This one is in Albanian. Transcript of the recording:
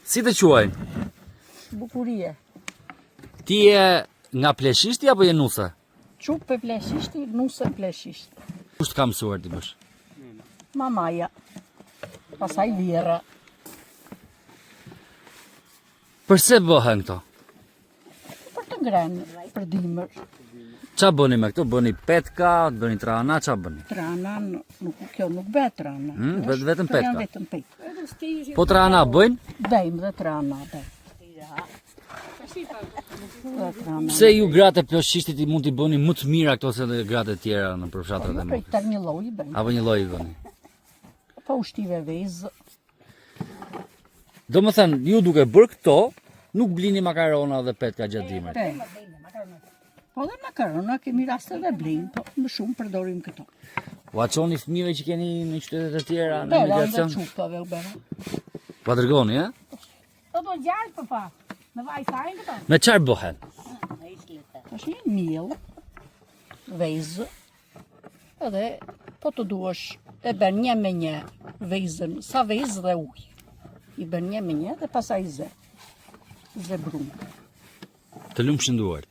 Si të quajnë? Bukurie. Ti je nga Pleshishti apo je nuse? Qupe Pleshishti, nuse Pleshisht. Kush të ka mësuar ti bësh? Mamaja. Pasaj Lira. Përse bëhen këto? Për të ngrenë, për dimër. Qa bëni me këto? Bëni petka, bëni trana, qa bëni? Trana, kjo nuk bëhet trana. Vetëm Kjo janë petka. vetëm petka. Po trana bëjnë? Bëjmë dhe trana, bëjmë. Dhe trana. Pse ju gratë e Pleshishtit i mund t'i bëni më të mira këto se dhe gratë e tjera në përfshatrat e Nuk mëdha? e të një loj bëjmë. Apo një lloj i bëni? Po ushtive vezë. Do më thënë, ju duke bërë këto, nuk blini makarona dhe petka gjatë dimrit. Po dhe makarona kemi raste dhe blinë, po më shumë përdorim këto. U açoni fëmijëve që keni në qytetet e tjera në Bera dhe emigracion? qupave u bera. Pa dërgoni, e? Do gjallë pëpa, në vaj sajnë këto. Me qarë bëhen? Tash një miell, vezë, edhe po të duash e bën një me një vezën, sa vezë dhe ujë. I bën një me një dhe pasaj zë. Zë brumë. Të lumë shënduar.